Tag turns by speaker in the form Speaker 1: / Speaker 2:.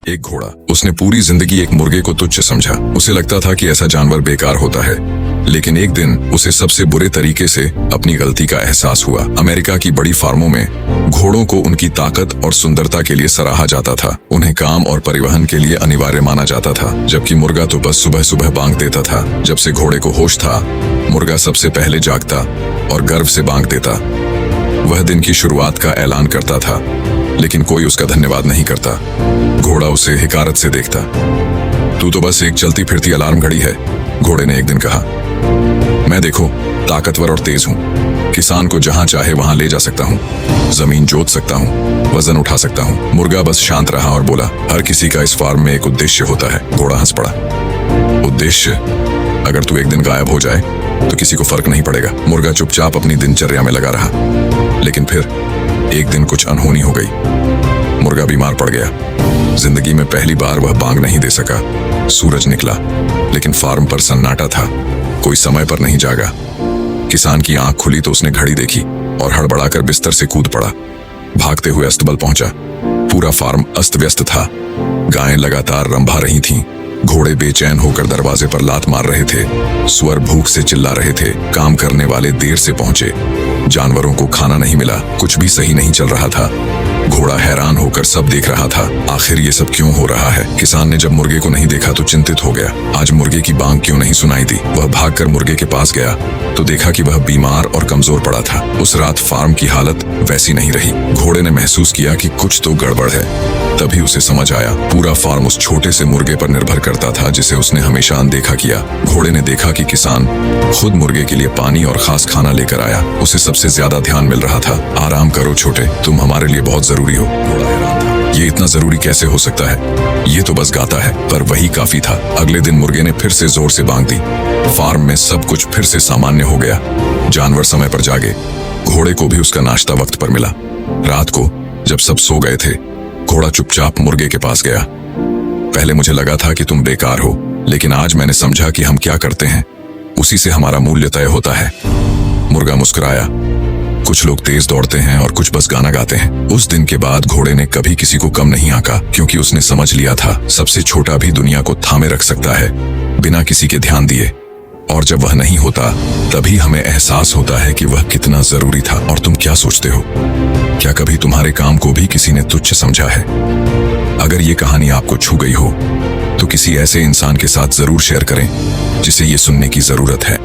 Speaker 1: एक घोड़ा। उसने पूरी जिंदगी एक मुर्गे को तुच्छ समझा। उसे लगता था कि ऐसा जानवर बेकार होता है, लेकिन एक दिन उसे सबसे बुरे तरीके से अपनी गलती का एहसास हुआ। अमेरिका की बड़ी फार्मों में घोड़ों को उनकी ताकत और सुंदरता के लिए सराहा जाता था। उन्हें काम और परिवहन के लिए अनिवार्य माना जाता था, जबकि मुर्गा तो बस सुबह सुबह बांग देता था। जब से घोड़े को होश था, मुर्गा सबसे पहले जागता और गर्व से बांग देता। वह दिन की शुरुआत का ऐलान करता था, लेकिन कोई उसका धन्यवाद नहीं करता। घोड़ा उसे हिकारत से देखता। तू तो बस एक चलती फिरती अलार्म घड़ी है, घोड़े ने एक दिन कहा। मैं देखो ताकतवर और तेज हूँ, किसान को जहां चाहे वहां ले जा सकता हूँ, जमीन जोत सकता हूँ, वजन उठा सकता हूँ। मुर्गा बस शांत रहा और बोला, हर किसी का इस फार्म में एक उद्देश्य होता है। घोड़ा हंस पड़ा। उद्देश्य? अगर तू एक दिन गायब हो जाए तो किसी को फर्क नहीं पड़ेगा। मुर्गा चुपचाप अपनी दिनचर्या में लगा रहा। लेकिन फिर एक दिन कुछ अनहोनी हो गई। मुर्गा बीमार पड़ गया। जिंदगी में पहली बार वह बांग नहीं दे सका। सूरज निकला, लेकिन फार्म पर सन्नाटा था। कोई समय पर नहीं जागा। किसान की आंख खुली तो उसने घड़ी देखी और हड़बड़ाकर बिस्तर से कूद पड़ा। भागते हुए अस्तबल पहुंचा। पूरा फार्म अस्त व्यस्त था। गायें लगातार रंभा रही थीं। घोड़े बेचैन होकर दरवाजे पर लात मार रहे थे। सुअर भूख से चिल्ला रहे थे। काम करने वाले देर से पहुंचे। जानवरों को खाना नहीं मिला। कुछ भी सही नहीं चल रहा था। घोड़ा हैरान होकर सब देख रहा था। आखिर ये सब क्यों हो रहा है? किसान ने जब मुर्गे को नहीं देखा तो चिंतित हो गया। आज मुर्गे की बांग क्यों नहीं सुनाई दी? वह भागकर मुर्गे के पास गया तो देखा कि वह बीमार और कमजोर पड़ा था। उस रात फार्म की हालत वैसी नहीं रही। घोड़े ने महसूस किया कि कुछ तो गड़बड़ है। तभी उसे समझ आया, पूरा फार्म उस छोटे से मुर्गे पर निर्भर करता था जिसे उसने हमेशा अनदेखा किया। घोड़े ने देखा कि किसान खुद मुर्गे के लिए पानी और खास खाना लेकर आया। उसे सबसे ज्यादा ध्यान मिल रहा था। आराम करो छोटे, तुम हमारे लिए बहुत जरूरी हो। घोड़ा हैरान था। ये इतना जरूरी कैसे हो सकता है? ये तो बस गाता है। पर वही काफी था। अगले दिन मुर्गे ने फिर से जोर से बांग दी। फार्म में सब कुछ फिर से सामान्य हो गया। जानवर समय पर जागे। घोड़े को भी उसका नाश्ता वक्त पर मिला। रात को जब सब सो गए थे, घोड़ा चुपचाप मुर्गे के पास गया। पहले मुझे लगा था कि तुम बेकार हो, लेकिन आज मैंने समझा कि हम क्या करते हैं उसी से हमारा मूल्य तय होता है। मुर्गा मुस्कुराया। कुछ लोग तेज दौड़ते हैं और कुछ बस गाना गाते हैं। उस दिन के बाद घोड़े ने कभी किसी को कम नहीं आंका, क्योंकि उसने समझ लिया था सबसे छोटा भी दुनिया को थामे रख सकता है बिना किसी के ध्यान दिए। और जब वह नहीं होता, तभी हमें एहसास होता है कि वह कितना जरूरी था। और तुम क्या सोचते हो? क्या कभी तुम्हारे काम को भी किसी ने तुच्छ समझा है? अगर ये कहानी आपको छू गई हो तो किसी ऐसे इंसान के साथ जरूर शेयर करें जिसे ये सुनने की जरूरत है।